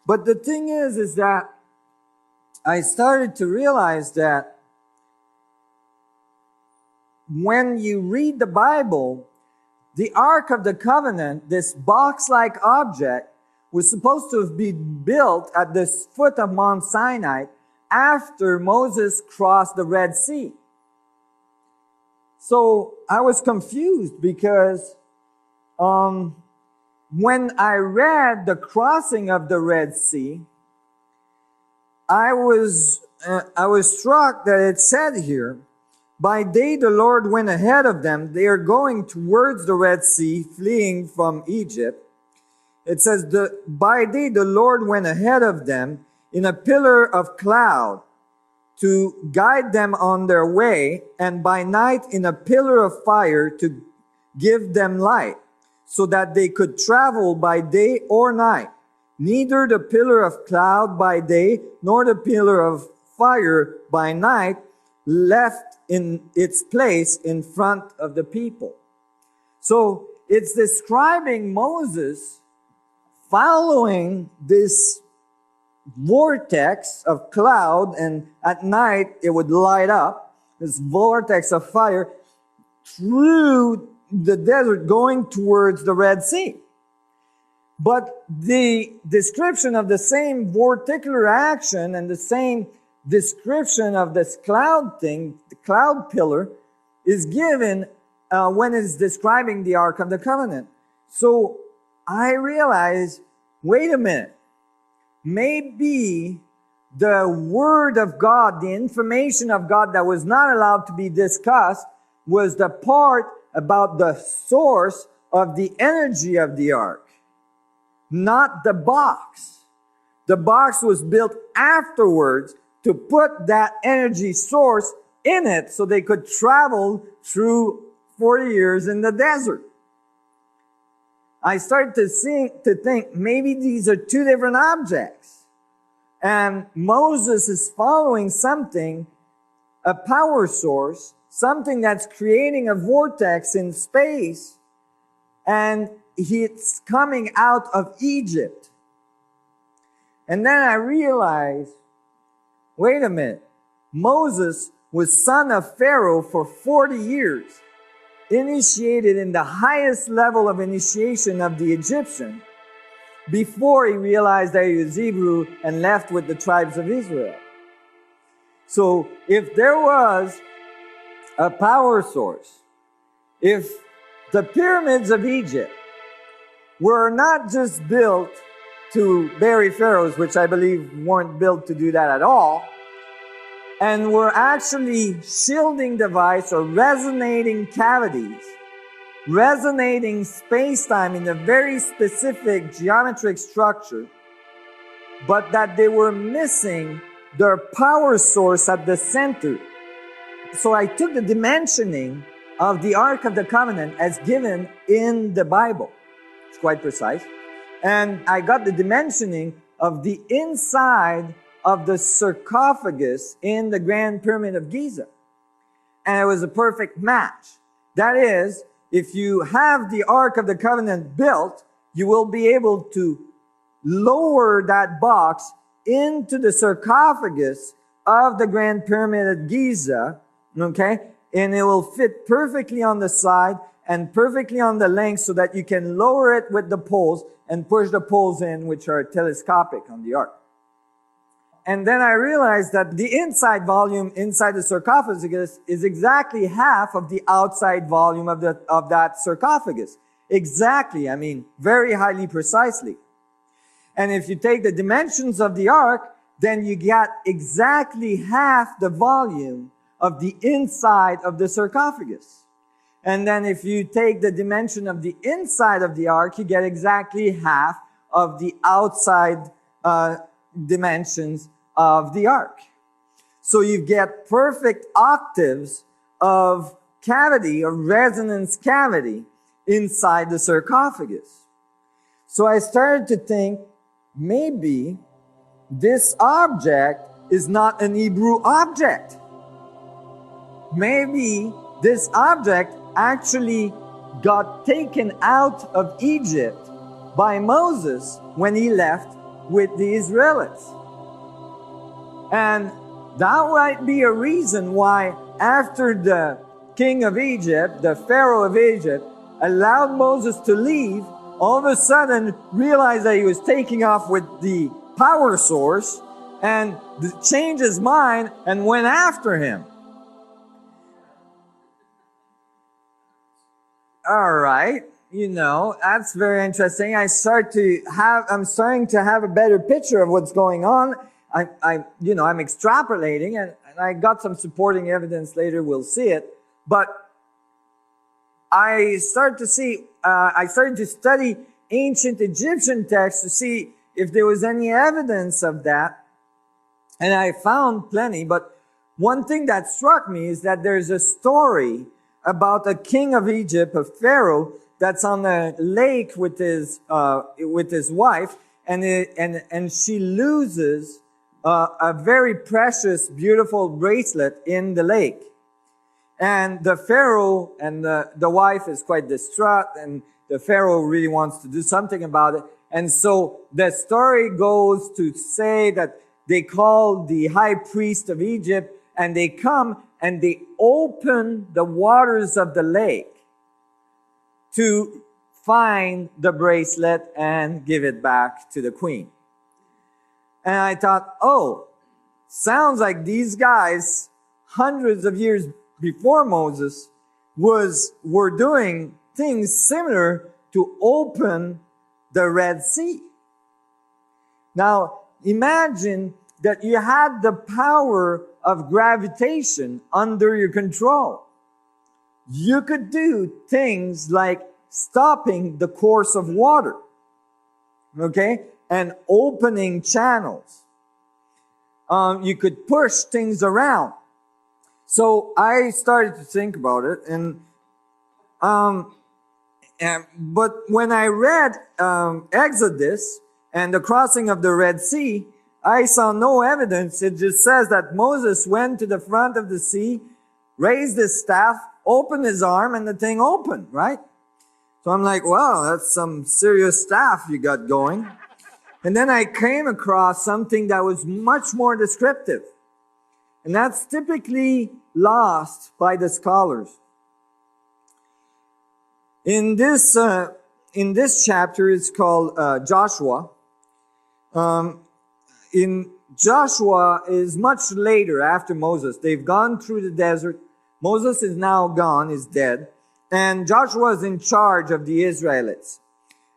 But the thing is that I started to realize that when you read the Bible, the Ark of the Covenant, this box-like object, was supposed to have been built at the foot of Mount Sinai after Moses crossed the Red Sea. So I was confused because when I read the crossing of the Red Sea, I was struck that it said here, by day the Lord went ahead of them. They are going towards the Red Sea, fleeing from Egypt. It says, by day the Lord went ahead of them in a pillar of cloud to guide them on their way, and by night in a pillar of fire to give them light, so that they could travel by day or night. Neither the pillar of cloud by day, nor the pillar of fire by night left in its place in front of the people. So it's describing Moses following this vortex of cloud, and at night it would light up, this vortex of fire through the desert going towards the Red Sea. But the description of the same vorticular action and the same description of this cloud thing, the cloud pillar, is given when it's describing the Ark of the Covenant. So I realized, wait a minute, maybe the Word of God, the information of God that was not allowed to be discussed, was the part about the source of the energy of the ark, not the box. The box was built afterwards to put that energy source in it so they could travel through 40 years in the desert. I started to think maybe these are two different objects. And Moses is following something, a power source, something that's creating a vortex in space, and it's coming out of Egypt. And then I realized, wait a minute, Moses was son of Pharaoh for 40 years, initiated in the highest level of initiation of the Egyptian, before he realized that he was Hebrew and left with the tribes of Israel. So if there was a power source, if the pyramids of Egypt were not just built to bury pharaohs, which I believe weren't built to do that at all, and were actually shielding device or resonating cavities, resonating space-time in a very specific geometric structure, but that they were missing their power source at the center. So I took the dimensioning of the Ark of the Covenant as given in the Bible. It's quite precise. And I got the dimensioning of the inside of the sarcophagus in the Grand Pyramid of Giza. And it was a perfect match. That is, if you have the Ark of the Covenant built, you will be able to lower that box into the sarcophagus of the Grand Pyramid at Giza, okay? And it will fit perfectly on the side and perfectly on the length so that you can lower it with the poles and push the poles in, which are telescopic on the ark. And then I realized that the inside volume inside the sarcophagus is exactly half of the outside volume of that sarcophagus. Exactly, I mean, very highly precisely. And if you take the dimensions of the ark, then you get exactly half the volume of the inside of the sarcophagus. And then if you take the dimension of the inside of the ark, you get exactly half of the outside dimensions of the ark. So you get perfect octaves of cavity, of resonance cavity inside the sarcophagus. So I started to think, maybe this object is not an Hebrew object. Maybe this object actually got taken out of Egypt by Moses when he left with the Israelites. And that might be a reason why after the king of Egypt, the Pharaoh of Egypt, allowed Moses to leave, all of a sudden realized that he was taking off with the power source and changed his mind and went after him. All right, that's very interesting. I'm starting to have a better picture of what's going on. I'm extrapolating, and I got some supporting evidence later. We'll see it, but I started to study ancient Egyptian texts to see if there was any evidence of that, and I found plenty. But one thing that struck me is that there's a story about a king of Egypt, a pharaoh, that's on a lake with his wife, and she loses a very precious, beautiful bracelet in the lake. And the pharaoh and the wife is quite distraught, and the pharaoh really wants to do something about it. And so the story goes to say that they call the high priest of Egypt, and they come and they open the waters of the lake to find the bracelet and give it back to the queen. And I thought, sounds like these guys, hundreds of years before Moses, were doing things similar to open the Red Sea. Now, imagine that you had the power of gravitation under your control. You could do things like stopping the course of water, okay, and opening channels. You could push things around. So I started to think about it, but when I read Exodus and the crossing of the Red Sea, I saw no evidence. It just says that Moses went to the front of the sea, raised his staff, opened his arm, and the thing opened, right? So I'm like, wow, that's some serious staff you got going. And then I came across something that was much more descriptive. And that's typically lost by the scholars. In this chapter, it's called Joshua. In Joshua is much later after Moses. They've gone through the desert. Moses is now gone, is dead. And Joshua is in charge of the Israelites.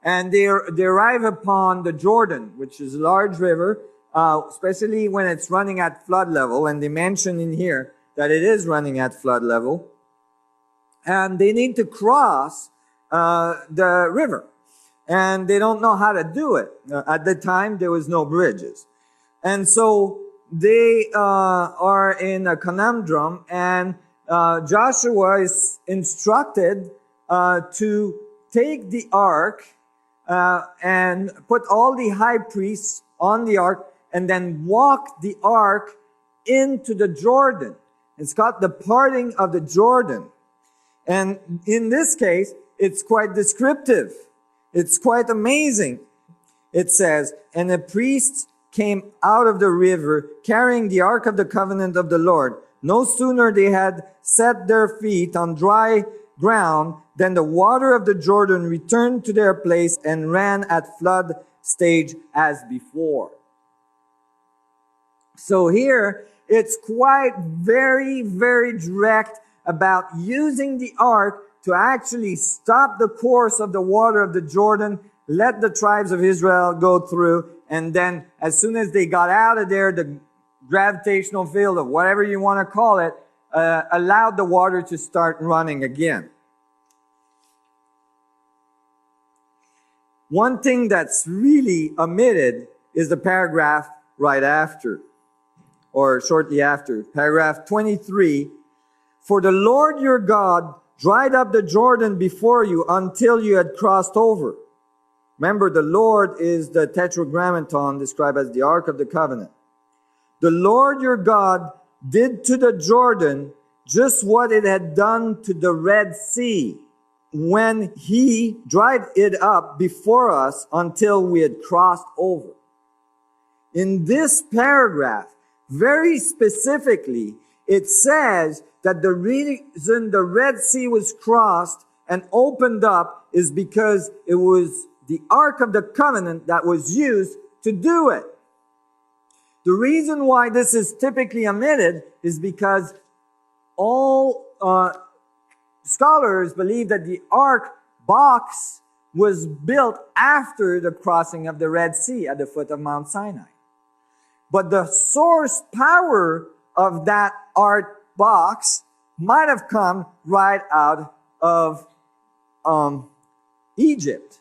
And they arrive upon the Jordan, which is a large river, especially when it's running at flood level. And they mention in here that it is running at flood level. And they need to cross the river. And they don't know how to do it. At the time, there was no bridges. And so they are in a conundrum, and Joshua is instructed to take the ark and put all the high priests on the ark and then walk the ark into the Jordan. It's got the parting of the Jordan. And in this case, it's quite descriptive. It's quite amazing. It says, and the priests came out of the river carrying the ark of the covenant of the Lord. No sooner they had set their feet on dry ground than the water of the Jordan returned to their place and ran at flood stage as before. So here it's quite very, very direct about using the ark to actually stop the course of the water of the Jordan, let the tribes of Israel go through, and then as soon as they got out of there, the gravitational field or whatever you want to call it, allowed the water to start running again. One thing that's really omitted is the paragraph right after, or shortly after. Paragraph 23, for the Lord your God dried up the Jordan before you until you had crossed over. Remember, the Lord is the tetragrammaton described as the Ark of the Covenant. The Lord your God did to the Jordan just what it had done to the Red Sea when he dried it up before us until we had crossed over. in this paragraph, very specifically, it says that the reason the Red Sea was crossed and opened up is because it was the Ark of the Covenant that was used to do it. The reason why this is typically omitted is because all scholars believe that the Ark box was built after the crossing of the Red Sea at the foot of Mount Sinai. But the source power of that Ark box might have come right out of Egypt.